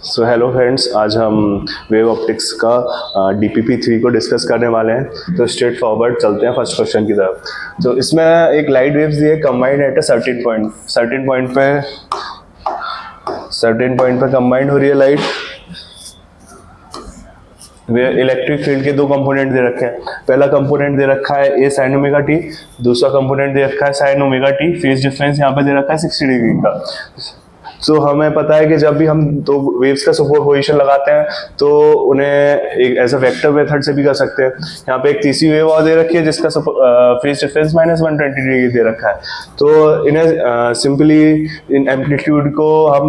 So hello friends, आज हम wave optics का DPP3 को डिस्कस करने वाले हैं। तो स्ट्रेट फॉरवर्ड चलते हैं फर्स्ट क्वेश्चन की तरफ। तो इसमें एक लाइट वेव्स दी है combined eight a certain point पे कंबाइंड हो रही है लाइट। वे इलेक्ट्रिक फील्ड के दो कंपोनेंट दे रखे हैं। पहला कंपोनेंट दे रखा है ए साइन ओमेगा टी, दूसरा कंपोनेंट दे रखा है sine omega T. Phase difference यहाँ पे दे रखा है 60 डिग्री का। तो हमें पता है कि जब भी हम दो वेव्स का सुपरपोजिशन लगाते हैं तो उन्हें एक ऐसा वेक्टर मेथड से भी कर सकते हैं। यहाँ पे एक तीसरी वेव और दे रखी है जिसका फेज डिफरेंस -120 डिग्री दे रखा है। तो इन्हें सिंपली इन एम्पलीट्यूड को हम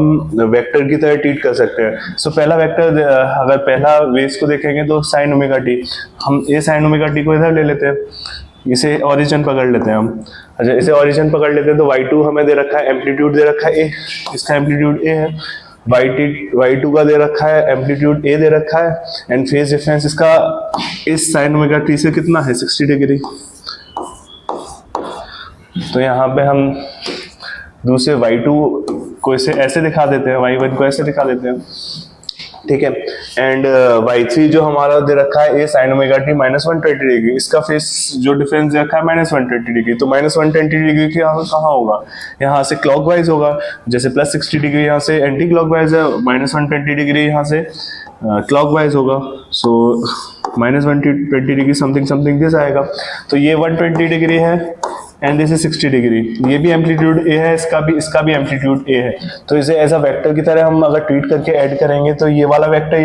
वेक्टर की तरह ट्रीट कर सकते हैं। सो पहला वेक्टर, अगर पहला वेव्स को देखेंगे तो साइन ओमेगा टी, हम ए साइन ओमेगा टी को इधर ले लेते हैं, इसे ओरिजिन पकड़ लेते हैं हम। अच्छा, इसे ओरिजिन पकड़ लेते हैं तो y2 हमें दे रखा है, एम्पलीट्यूड दे रखा है ए, इसका एम्पलीट्यूड ए है। y2 का दे रखा है, एम्पलीट्यूड ए दे रखा है, एंड फेज डिफरेंस इसका इस साइन ओमेगा टी से कितना है, 60 डिग्री। तो यहाँ पे हम दूसरे y2 को इसे ऐसे दिखा देते हैं, y1 को ऐसे दिखा देते हैं, ठीक है। एंड y3 जो हमारा दे रखा है ए साइन ओमेगा टी -120 डिग्री, इसका फेस जो डिफरेंस दे रखा है -120 डिग्री। तो -120 डिग्री की कहाँ होगा, यहाँ से क्लॉकवाइज होगा। जैसे +60 डिग्री यहाँ से एंटी क्लॉकवाइज है, -120 डिग्री यहाँ से क्लॉकवाइज होगा। सो -120 डिग्री समथिंग दिस आएगा। तो ये 120 डिग्री है एंड दिस इज 60 डिग्री। ये भी एम्पलीट्यूड ए है, इसका भी एम्पलीट्यूड ए है। तो इसे एज अ वेक्टर की तरह हम अगर ट्रीट करके ऐड करेंगे तो ये वाला वेक्टर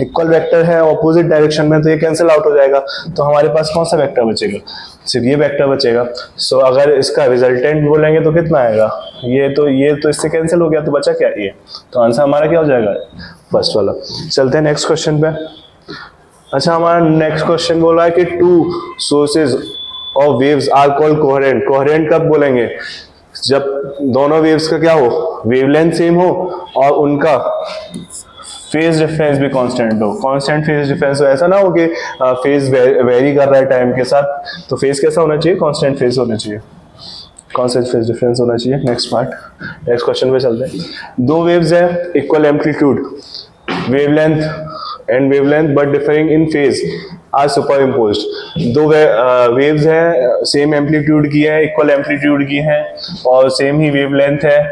इक्वल वेक्टर है ऑपोजिट डायरेक्शन में, तो ये कैंसिल आउट हो जाएगा। तो हमारे पास कौन सा वेक्टर बचेगा, सिर्फ ये वेक्टर बचेगा। सो अगर इसका रिजल्टेंट बोलेंगे तो कितना आएगा, ये तो इससे कैंसिल हो गया, तो बचा क्या ये। तो आंसर हमारा क्या हो जाएगा, फर्स्ट वाला। चलते हैं नेक्स्ट क्वेश्चन पे। अच्छा, हमारा नेक्स्ट क्वेश्चन बोला है कि टू सोर्सेज और waves are called coherent. Coherent कब बोलेंगे, जब दोनों वेव्स का क्या हो, वेवलेंथ सेम हो और उनका फेज डिफरेंस भी कांस्टेंट हो। कांस्टेंट फेज डिफरेंस हो, ऐसा ना हो कि फेज वेरी कर रहा है टाइम के साथ। तो फेज कैसा होना चाहिए, कांस्टेंट फेज होना चाहिए, कांस्टेंट फेज डिफरेंस होना चाहिए। नेक्स्ट क्वेश्चन पे चलते हैं। दो वेव्स है equal amplitude, wavelength but differing in phase are superimposed. दो वेव्स हैं, सेम एम्पलीट्यूड की है, इक्वल एम्पलीट्यूड की है और सेम ही वेवलेंथ है,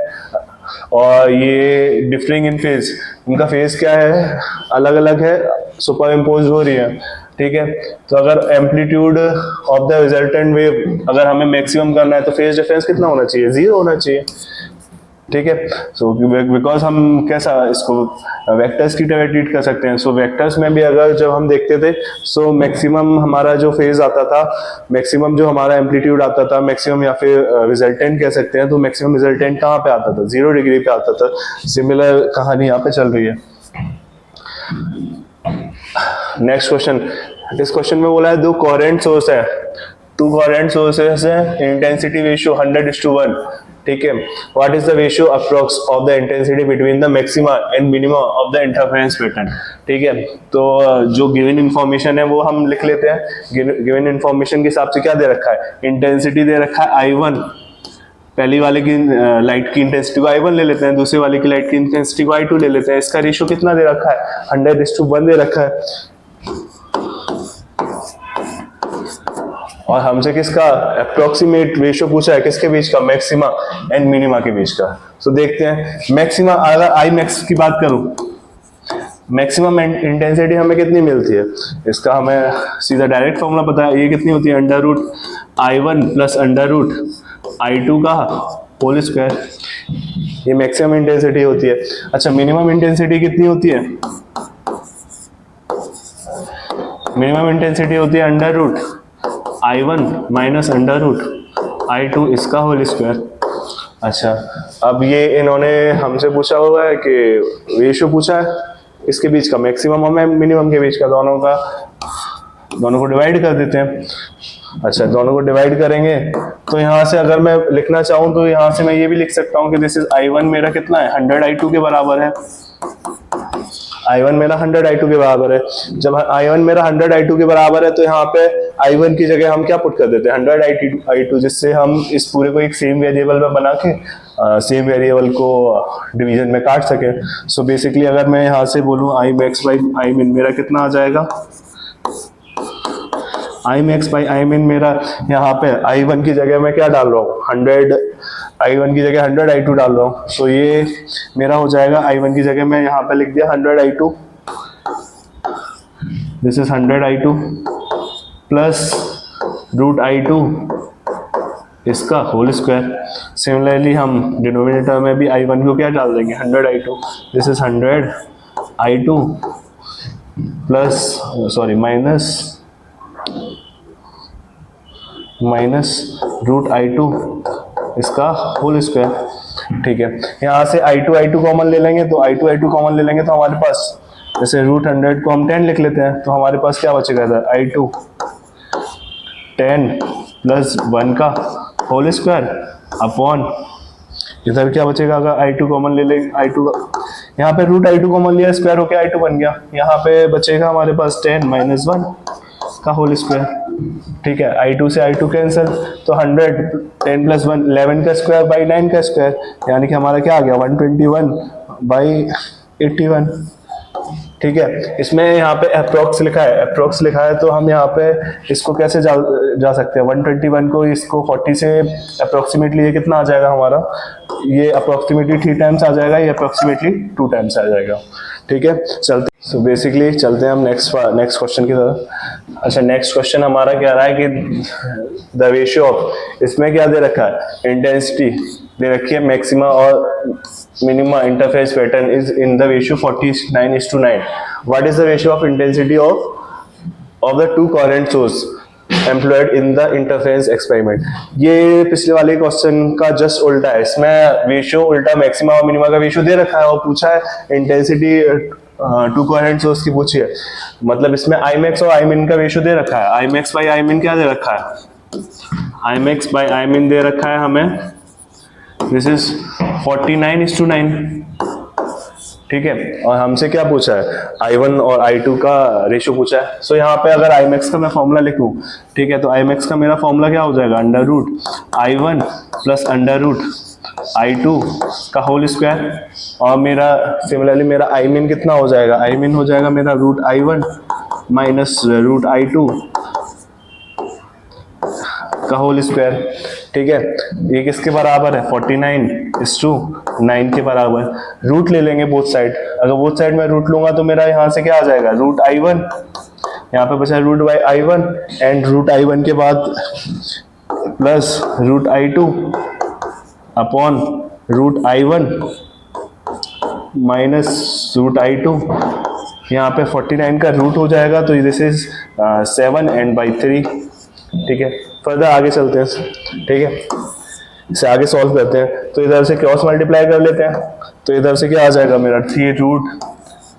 और ये डिफरिंग इन फेज, उनका फेज क्या है, अलग अलग है, सुपर इम्पोज हो रही है, ठीक है। तो अगर amplitude of the resultant wave अगर हमें मैक्सिमम करना है तो फेज डिफरेंस कितना होना चाहिए, 0 होना चाहिए, ठीक है। सो बिकॉज हम कैसा इसको वेक्टर्स की तरह ट्रीट कर सकते हैं। सो वेक्टर्स में भी अगर जब हम देखते थे, सो मैक्सिमम हमारा जो फेज आता था, मैक्सिमम जो हमारा एम्पलीट्यूड आता था, मैक्सिमम या फिर रिजल्टेंट कह सकते हैं, तो मैक्सिमम रिजल्टेंट कहाँ पे आता था, 0 डिग्री पे आता था। सिमिलर कहानी यहाँ पे चल रही है। नेक्स्ट क्वेश्चन, इस क्वेश्चन में बोला है दो कोहेरेंट सोर्स है, टू कोहेरेंट सोर्सेस है, इंटेंसिटी रेशियो 100:1, ठीक है। What is the ratio approx of the intensity between the maxima and minima of the interference pattern, ठीक है। तो जो गिवन इंफॉर्मेशन है वो हम लिख लेते हैं। गिवन इंफॉर्मेशन के हिसाब से क्या दे रखा है, इंटेंसिटी दे रखा है I1, पहली वाले की लाइट की इंटेंसिटी को I1 ले लेते हैं, दूसरे वाले की लाइट की इंटेंसिटी को I2 ले लेते हैं। इसका रेशियो कितना दे रखा है, 100:1 दे रखा है। और हमसे किसका अप्रोक्सीमेट रेशियो पूछा है, किसके बीच का, मैक्सिमा एंड मिनिमा के बीच का। तो देखते हैं मैक्सिमा, अगर आई मैक्स की बात करूं, मैक्सिमम इंटेंसिटी हमें कितनी मिलती है, इसका हमें सीधा डायरेक्ट फॉर्मूला पता है। ये कितनी होती है, √I1 + √I2 का होल स्क्वायर, ये मैक्सिमम इंटेंसिटी होती है। अच्छा, मिनिमम इंटेंसिटी कितनी होती है, मिनिमम इंटेंसिटी होती है √I1 - √I2 इसका होल स्क्वायर। अच्छा, अब ये इन्होंने हमसे पूछा हुआ है कि रेशियो पूछा है इसके बीच का, मैक्सिमम और मिनिमम के बीच का, दोनों को डिवाइड कर देते हैं। अच्छा, दोनों को डिवाइड करेंगे तो यहाँ से अगर मैं लिखना चाहूँ तो यहाँ से मैं ये भी लिख सकता हूँ कि दिस इज I1 मेरा कितना है, 100I2 के बराबर है। I1 मेरा 100I2 के बराबर है। जब I1 मेरा 100I2 के बराबर है तो यहाँ पे I1 की जगह हम क्या पुट कर देते हैं, 100I2, जिससे हम इस पूरे को एक सेम वेरिएबल में बना के सेम वेरिएबल को डिवीजन में काट सके। सो बेसिकली अगर मैं यहाँ से बोलूँ आई मैक्स बाई आई मिन, मेरा कितना आ जाएगा, आई मैक्स बाई आई मिन मेरा यहाँ पे आई वन की जगह मैं क्या डाल रहा हूँ 100, आई वन की जगह 100 आई टू डाल रहा हूँ। सो ये मेरा हो जाएगा आई वन की जगह मैं यहाँ पे लिख दिया 100 i two, this is 100 i two plus root i two इसका होल स्क्वायर। सिमिलरली हम डिनोमिनेटर में भी आई वन को क्या डाल देंगे 100 i two, this is 100 i two plus sorry minus root i two इसका होल स्क्वायर। ठीक है, यहाँ से आई टू कॉमन ले लेंगे, तो आई टू कॉमन ले लेंगे तो हमारे पास जैसे रूट 100 को हम 10 लिख लेते हैं, तो हमारे पास क्या बचेगा इधर आई टू 10 प्लस 1 का होल स्क्वायर अपॉन इधर क्या बचेगा, अगर आई टू कॉमन ले लेंगे, आई टू यहाँ पे रूट आई टू कॉमन लिया, स्क्वायर होके आई टू बन गया, यहाँ पे बचेगा हमारे पास 10 माइनस 1 का होल स्क्वायर। ठीक है, आई टू से आई टू कैंसिल, तो 100 10 प्लस 1 11 का स्क्वायर बाई 9 का स्क्वायर, यानी कि हमारा क्या आ गया 121 बाई 81। ठीक है, इसमें यहाँ पे अप्रोक्स लिखा है, तो हम यहाँ पे इसको कैसे जा सकते हैं 121 को इसको 40 से अप्रोक्सीमेटली ये कितना आ जाएगा हमारा, ये अप्रोक्सीमेटली 3 टाइम्स आ जाएगा, ये अप्रोक्सीमेटली 2 टाइम्स आ जाएगा। ठीक है, चलते सो बेसिकली चलते हैं हम नेक्स्ट क्वेश्चन की तरफ। अच्छा, नेक्स्ट क्वेश्चन हमारा क्या रहा है कि द रेशियो ऑफ, इसमें क्या दे रखा है, इंटेंसिटी दे रखी है, मैक्सिमा और minima interference pattern is in the ratio 49:9। What is the ratio of intensity of the two current source employed in the interference experiment. ये पिछले वाले क्वेश्चन का जस्ट उल्टा है, इसमें रेशियो उल्टा मैक्सिमा और मिनिमा का रेशियो दे रखा है और पूछा है इंटेंसिटी टू कोहेरेंट सोर्स की पूछी है, मतलब इसमें आई मैक्स और आई मिन का रेशियो दे रखा है। आई मैक्स बाई आई मिन क्या दे रखा है, आई मैक्स बाई आई मिन दे रखा है हमें, दिस इज 49:9। ठीक है, और हमसे क्या पूछा है, I1 और I2 का रेशियो पूछा है। सो यहाँ पे अगर I max का मैं फॉर्मूला लिखूँ, ठीक है, तो I max का मेरा फॉर्मूला क्या हो जाएगा, under root I1 plus under root I2 का होल स्क्वायर, और मेरा सिमिलरली मेरा I min कितना हो जाएगा, I min हो जाएगा मेरा root I1 minus root I2 का होल स्क्वायर। ठीक है, ये किसके बराबर है, 49:9 के बराबर। रूट ले लेंगे बोथ साइड, अगर बोथ साइड में रूट लूंगा तो मेरा यहाँ से क्या आ जाएगा, रूट I1, यहाँ पे बचा root by I1 and root I1 के बाद plus root I2 upon root I1 minus root I2। यहाँ पे 49 का रूट हो जाएगा, तो दिस इज 7 एंड बाई 3। ठीक है, फर्दर आगे चलते हैं। ठीक है, इसे आगे सॉल्व करते हैं, तो इधर से क्रॉस मल्टीप्लाई कर लेते हैं, तो इधर से क्या आ जाएगा मेरा 3 root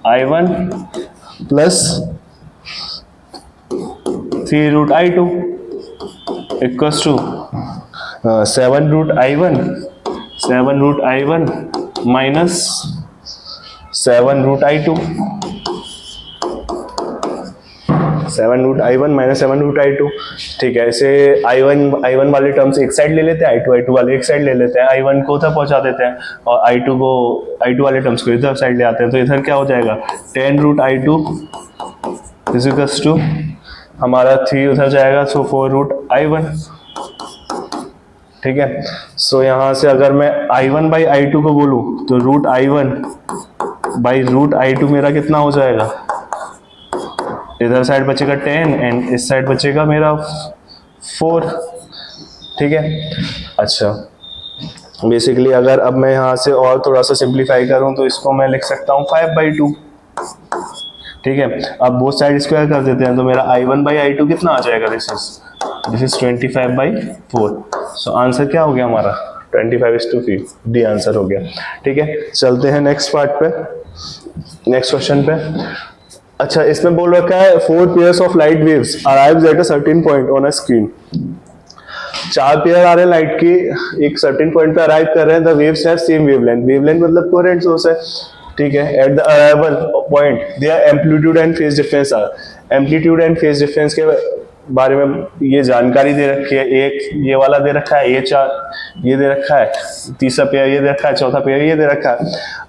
I1 plus 3 root I2 equals to 7 root I1 minus 7 root I2, 7 root I1 minus 7 root I2। ठीक है, इसे I1 वाले टर्म्स एक साइड ले लेते हैं, I2 वाले एक साइड ले लेते हैं, I1 को उधर पहुंचा देते हैं और I2 वाले टर्म्स को इधर साइड ले आते हैं, तो इधर क्या हो जाएगा 10 root I2 is equals to हमारा 3 उधर जाएगा, सो 4 रूट I1। ठीक है, सो यहाँ से अगर मैं I1 बाई I2 को बोलूँ तो root I1 by root I2 मेरा कितना हो जाएगा, इधर साइड बचेगा 10 एंड इस साइड बचेगा मेरा 4। ठीक है, अच्छा बेसिकली अगर अब मैं यहाँ से और थोड़ा सा सिंप्लीफाई करूँ तो इसको मैं लिख सकता हूँ 5/2। ठीक है, अब बोथ साइड स्क्वायर कर देते हैं, तो मेरा I1 बाई I2 कितना आ जाएगा, दिस इज 25/4। सो आंसर क्या हो गया हमारा 25:3, डी आंसर हो गया। ठीक है, चलते हैं नेक्स्ट पार्ट पे, नेक्स्ट क्वेश्चन पे। अच्छा, इसमें बोल रखा है 4 pairs of light waves arrives at a certain point on a screen. 4 pair आ रहे हैं लाइट की, एक सर्टेन पॉइंट पे अराइव कर रहे हैं, the waves have same wavelength, wavelength मतलब कोहेरेंट सोर्स है। ठीक है, at the arrival point their amplitude and phase difference are, amplitude and phase difference के बारे में ये जानकारी दे रखी है, एक ये वाला दे रखा है, ये चार ये दे रखा है, तीसरा पेयर ये दे रखा है, चौथा पेयर ये दे रखा है।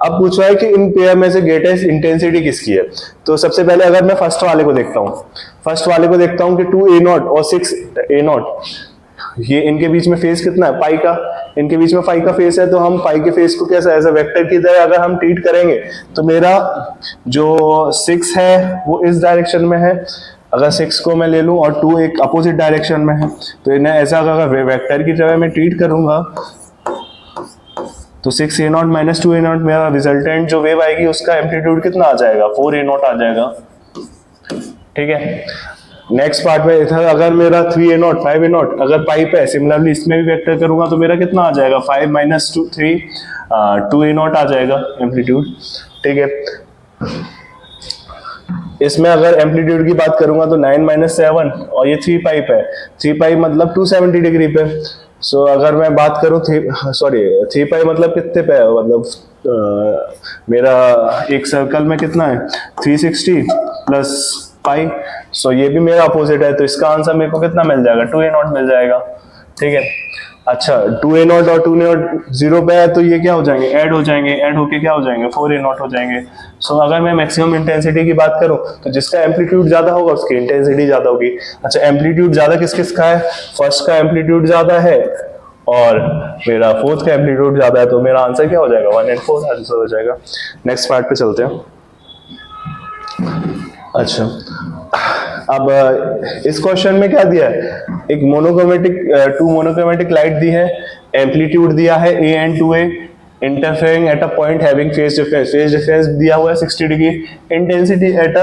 अब पूछ रहा है कि इन पेयर में से ग्रेटेस्ट इंटेंसिटी किसकी है। तो सबसे पहले अगर मैं फर्स्ट वाले को देखता हूँ, कि 2a0 और 6a0, ये इनके बीच में फेस कितना है, पाई का, इनके बीच में पाई का फेस है। तो हम पाई के फेस को कैसा एज अ वेक्टर की तरह अगर हम ट्रीट करेंगे तो मेरा जो 6 है वो इस डायरेक्शन में है, अगर 6 को मैं ले लूं और 2 एक अपोजिट डायरेक्शन में है, तो इन्हें ऐसा अगर वेक्टर की तरह मैं ट्रीट करूंगा तो 6a0 माइनस 2a0 मेरा रिजल्टेंट जो वेव आएगी उसका एम्पलीट्यूड कितना आ जाएगा, 4a0 आ जाएगा। ठीक है, नेक्स्ट पार्ट में इधर अगर मेरा 3a0 5a0 अगर पाइप है, सिमिलरली इसमें भी वेक्टर करूंगा तो मेरा कितना आ जाएगा, 5 माइनस 3 2a0 आ जाएगा एम्पलीट्यूड। ठीक है, इसमें अगर एम्पलीट्यूड की बात करूंगा तो 9 माइनस 7 और ये 3 पाइप है, 3 पाइप मतलब 270 डिग्री पे। सो अगर मैं बात करूं 3 पाइप मतलब कितने पे है, मतलब मेरा एक सर्कल में कितना है 360 प्लस पाई। सो ये भी मेरा अपोजिट है, तो इसका आंसर मेरे को कितना मिल जाएगा, 2a0 मिल जाएगा। ठीक है, अच्छा 2a0 और 2a0 0 पे है तो ये क्या हो जाएंगे, ऐड हो जाएंगे, ऐड होके क्या हो जाएंगे, 4a0 हो जाएंगे। सो अगर मैं मैक्सिमम इंटेंसिटी की बात करूं तो जिसका एम्पलीट्यूड ज्यादा होगा उसकी इंटेंसिटी ज्यादा होगी। अच्छा, एम्पलीट्यूड ज्यादा किस किस का है, फर्स्ट का एम्पलीट्यूड ज्यादा है और मेरा फोर्थ का एम्पलीट्यूड ज्यादा है, तो मेरा आंसर क्या हो जाएगा, 1 and 4 आंसर हो जाएगा। नेक्स्ट पार्ट पे चलते हैं। अच्छा, अब इस क्वेश्चन में क्या दिया है, एक टू मोनोक्रोमेटिक लाइट दी है, एम्पलीट्यूड दिया है a and 2a, interfering at a point having phase difference दिया हुआ है 60 degree, intensity at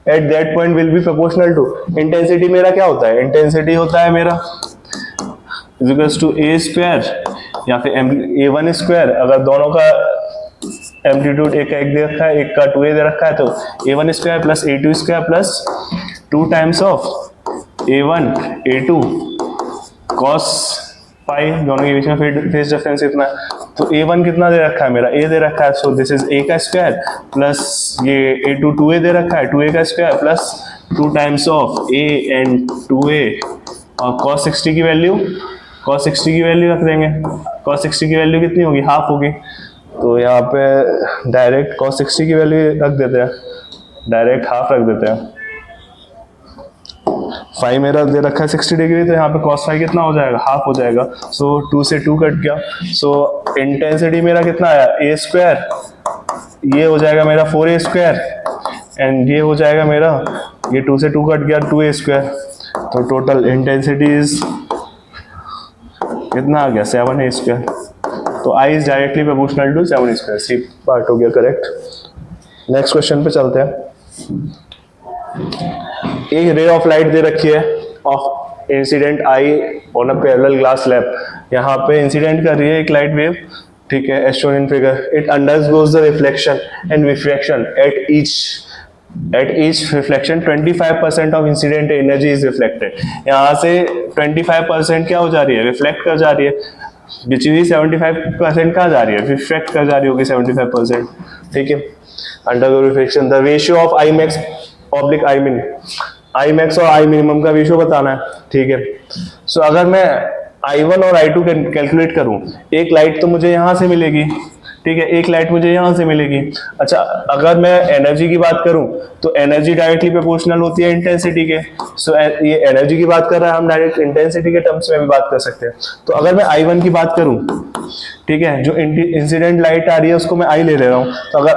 that point will be proportional to, intensity मेरा क्या होता है, इंटेंसिटी होता है मेरा इक्वल्स टू a स्क्वायर या फिर a1 स्क्वायर, अगर दोनों का एम्पलीट्यूड एक दे रखा है, एक का 2a दे रखा है, तो a1 square plus a2 square plus 2 times of a1 a2 cos पाई, दोनों के बीच में फेज डिफरेंस इतना, तो a1 कितना दे रखा है मेरा, a दे रखा है, सो दिस इज a का स्क्वायर प्लस ये a2 2a दे रखा है, 2a का square plus 2 times of a and 2a, और cos 60 की वैल्यू रख देंगे, cos 60 की वैल्यू कितनी होगी, हाफ होगी, तो यहाँ पे डायरेक्ट cos 60 की वैल्यू रख देते हैं, डायरेक्ट हाफ रख देते हैं। फाई मेरा दे रखा है 60 डिग्री, तो यहाँ पे cos फाई कितना हो जाएगा, हाफ हो जाएगा। सो 2 से 2 कट गया, सो इंटेंसिटी मेरा कितना आया, a स्क्वायर, ये हो जाएगा मेरा 4a स्क्वायर एंड ये हो जाएगा मेरा, ये 2 से 2 कट गया 2a स्क्वायर, तो टोटल इंटेंसिटी इज कितना आ गया, 7a स्क्वायर। तो I is directly proportional to 7 square, C part हो गया करेक्ट। नेक्स्ट क्वेश्चन पे चलते हैं। एक रे ऑफ लाइट दे रखी है of incident I on a parallel glass slab, यहाँ पे इंसिडेंट कर रही है एक लाइट वेव, ठीक है, as shown in figure, it undergoes the reflection and refraction at each reflection 25% of incident energy is reflected, यहाँ से 25% क्या हो जा रही है, रिफ्लेक्ट कर जा रही है, बिची हुई 75% कहाँ जा रही है, रिफ्लेक्ट कर जा रही होगी 75%। ठीक है, under reflection the ratio of i max oblique i min, i max और आई मिनिमम का रेशियो बताना है। ठीक है, सो अगर मैं I1 और I2 कैलकुलेट करूं, एक लाइट तो मुझे यहां से मिलेगी, ठीक है, एक लाइट मुझे यहां से मिलेगी। अच्छा, अगर मैं एनर्जी की बात करूं तो एनर्जी डायरेक्टली प्रोपोर्शनल होती है इंटेंसिटी के, सो ये एनर्जी की बात कर रहा है, हम डायरेक्ट इंटेंसिटी के टर्म्स में भी बात कर सकते हैं। तो अगर मैं I1 की बात करूं, ठीक है, जो इंसिडेंट लाइट आ रही है उसको मैं I ले रहा हूं, तो अगर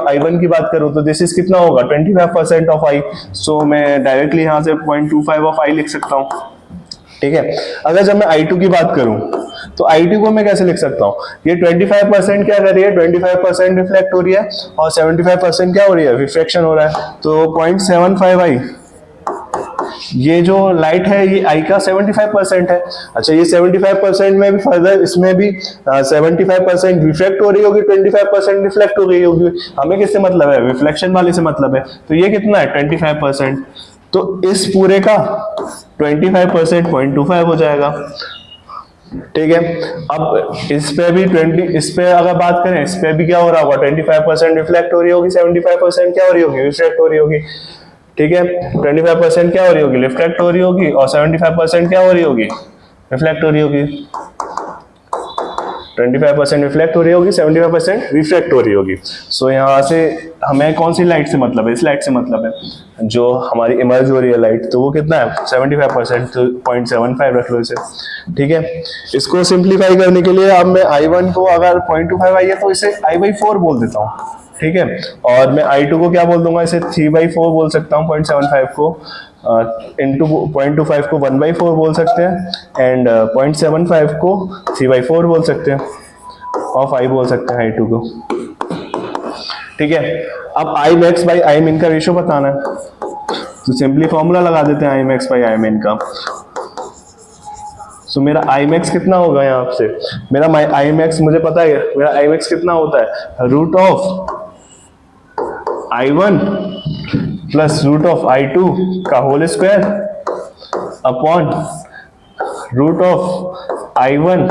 I1 की बात करूं तो दिस इज कितना होगा, 25% ऑफ I, सो मैं डायरेक्टली यहां से 0.25 ऑफ I लिख सकता हूं। ठीक है, अगर जब मैं I2 की बात करूं तो I2 को मैं कैसे लिख सकता हूं, ये 25% क्या कर रही है, 25% रिफ्लेक्ट हो रही है और 75% क्या हो रही है, रिफ्रैक्शन हो रहा है, तो 0.75 I, ये जो लाइट है ये I का 75% है। अच्छा, ये 75% में भी फर्दर इसमें भी 75% रिफ्लेक्ट हो रही होगी, 25% रिफ्लेक्ट हो रही होगी, हमें किससे मतलब है, रिफ्लेक्शन वाले से मतलब है, तो ये कितना है 25%, तो इस पूरे का 25% 0.25 हो जाएगा। ठीक है, अब इस पे भी इस पे अगर बात करें, इस पे भी क्या हो रहा होगा, 25% रिफ्लेक्ट हो रही होगी, 75% क्या हो रही होगी, रिफ्लेक्ट हो रही होगी। ठीक है। 25% क्या हो रही होगी, रिफ्लेक्ट हो रही होगी, और 75% क्या हो रही होगी, रिफ्लेक्ट हो रही होगी। 25% रिफ्लेक्ट हो रही होगी, 75% रिफ्लेक्ट हो रही होगी। सो यहाँ से हमें कौन सी लाइट से मतलब है, इस लाइट से मतलब है जो हमारी इमर्ज हो रही है लाइट, तो वो कितना है 75%, तो 0.75 रख लो इसे। ठीक है, इसको सिंप्लीफाई करने के लिए अब मैं I1 को अगर 0.25 आई है तो इसे I/4 बोल देता हूँ। ठीक है, और मैं I2 को क्या बोल दूंगा, इसे 3/4 बोल सकता हूँ, 0.75 को इंटू 0.25 को 1/4 बोल सकते हैं, एंड 0.75 को 3/4 बोल सकते हैं, और 5 बोल सकते हैं I2 को। ठीक है, अब I max by I min का रेशियो बताना है, तो सिंपली फॉर्मूला लगा देते हैं I max by I min का। सो मेरा I max कितना होगा, यहाँ से मेरा I max मुझे पता है, मेरा I max कितना होता है, root of I1 plus root of I2 का whole square upon root of I1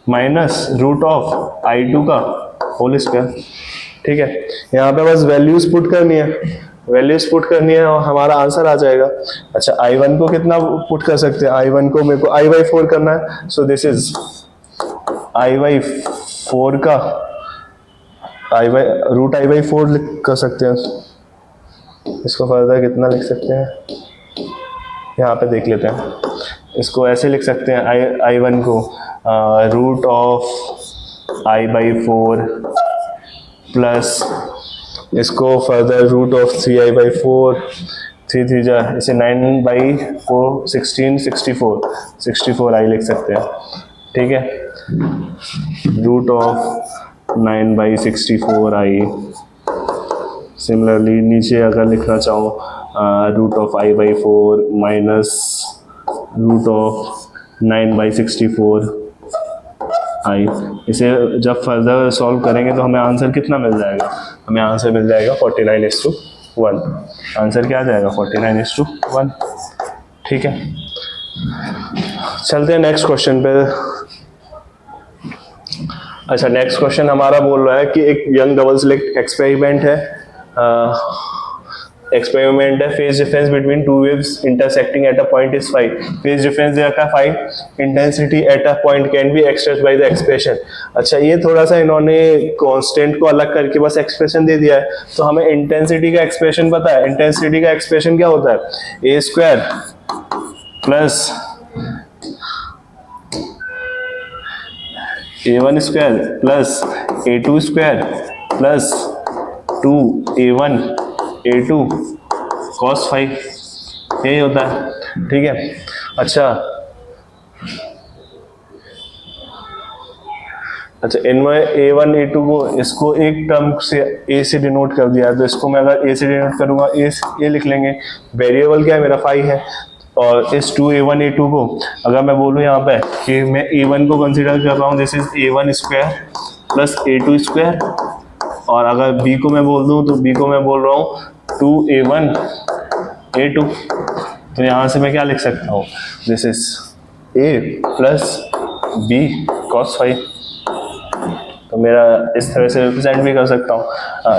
minus root of I2 का होल स्क्वायर। ठीक है, यहाँ पे बस वैल्यूज पुट करनी है, वैल्यूज पुट करनी है और हमारा आंसर आ जाएगा। अच्छा, I1 को कितना पुट कर सकते हैं, I1 को मेरे को I/4 करना है, सो दिस इज I/4 का रूट I/4 कर सकते हैं। इसको फर्दर कितना लिख सकते हैं, यहाँ पे देख लेते हैं, इसको ऐसे लिख सकते हैं I1 को रूट ऑफ I/4 प्लस इसको फर्दर रूट ऑफ 3I/4, 3 3 जा इसे 9/4 16 64 I लिख सकते हैं। ठीक है, रूट ऑफ 9/64 I। सिमिलरली नीचे अगर लिखना चाहो root of I/4 minus root of 9/64 I। इसे जब फर्दर सॉल्व करेंगे तो हमें आंसर कितना मिल जाएगा, हमें आंसर मिल जाएगा 49:1। आंसर क्या आ जाएगा, 49:1। ठीक है, चलते हैं नेक्स्ट क्वेश्चन पे। अच्छा, नेक्स्ट क्वेश्चन हमारा बोल रहा है कि एक यंग डबल स्लिट एक्सपेरिमेंट है, phase difference between two waves intersecting at a point is 5। Phase difference दे रखा है 5, intensity at a point can be expressed by the expression. अच्छा, ये थोड़ा सा इन्होंने कांस्टेंट को अलग करके बस एक्सप्रेशन दे दिया है, तो हमें इंटेंसिटी का एक्सप्रेशन पता है। इंटेंसिटी का एक्सप्रेशन क्या होता है, A² plus A1² plus A2² plus 2A1 A2 cos 5, यही होता है। ठीक है, अच्छा इनमें A1 A2 को इसको एक टर्म से A से डिनोट कर दिया है, तो इसको मैं अगर A से डिनोट करूंगा, A लिख लेंगे। वेरिएबल क्या है, मेरा 5 है, और इस 2A1 A2 को अगर मैं बोलूँ यहाँ पे कि मैं A1 को कंसीडर कर रहा हूँ, this is A1² plus A2², और अगर B को मैं बोल दूँ तो B को मैं बोल रहा हूँ 2A1 A2। तो यहाँ से मैं क्या लिख सकता हूँ, this is A plus B cos 5। तो मेरा इस तरह से रिप्रेजेंट भी कर सकता हूँ।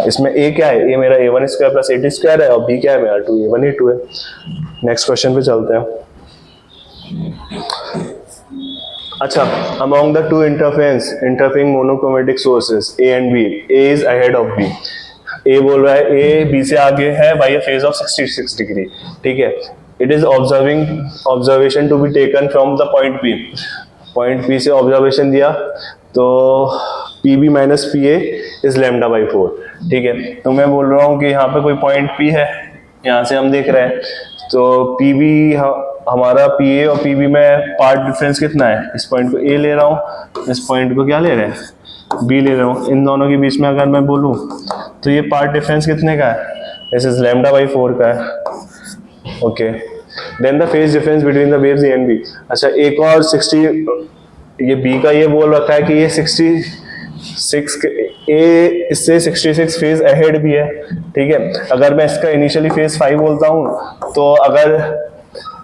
इसमें A क्या है, A मेरा A1² प्लस A2² है, और B क्या है मेरा 2A1 A2 है। नेक्स्ट क्वेश्चन पे चलते हैं। अच्छा, among the two interfering monochromatic sources A and B, A is ahead of B। A बोल रहा है A B से आगे है by a phase of 66 degree. ठीक है, it is observation to be taken from the point P। Point P से observation दिया, तो PB माइनस PA इज λ/4। ठीक है, तो मैं बोल रहा हूँ कि यहाँ पे कोई पॉइंट P है, यहाँ से हम देख रहे हैं, तो PB हमारा PA और PB में पार्ट डिफरेंस कितना है, इस पॉइंट को A ले रहा हूँ, इस पॉइंट को क्या ले रहे हैं, B ले रहा हूँ। इन दोनों के बीच में अगर मैं बोलूँ तो ये पार्ट डिफरेंस कितने का है, दिस इज λ/4 का है। Okay, then the phase difference between the waves A and B। अच्छा, एक और 60, ये B का ये बोल रखा है कि ये 66 A इससे 66 फेज अहेड भी है। ठीक है, अगर मैं इसका इनिशियली फेज 5 बोलता हूँ, तो अगर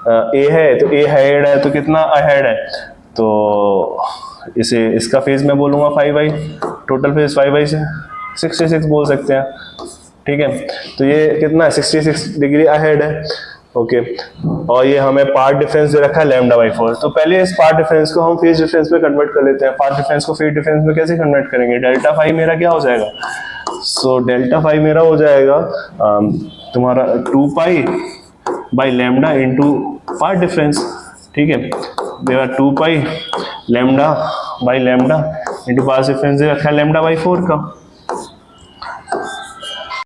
A है तो A अहेड है, तो कितना अहेड है, तो इसे इसका फेज मैं बोलूँगा 5i, टोटल फेज 5i से 66 बोल सकते हैं। ठीक है, तो ये कितना है 66 डिग्री अहेड है। ओके, और ये हमें पाथ डिफरेंस दे रखा है λ/4। तो पहले इस पाथ डिफरेंस को हम फेज डिफरेंस में कन्वर्ट कर लेते हैं। पाथ डिफरेंस को फेज डिफरेंस में कैसे कन्वर्ट करेंगे? डेल्टा फाई मेरा क्या हो जाएगा? सो डेल्टा फाई मेरा हो जाएगा तुम्हारा 2 pi by lambda into path difference. ठीक है, देगा 2 pi lambda by lambda into path difference दे रखा है λ/4 का।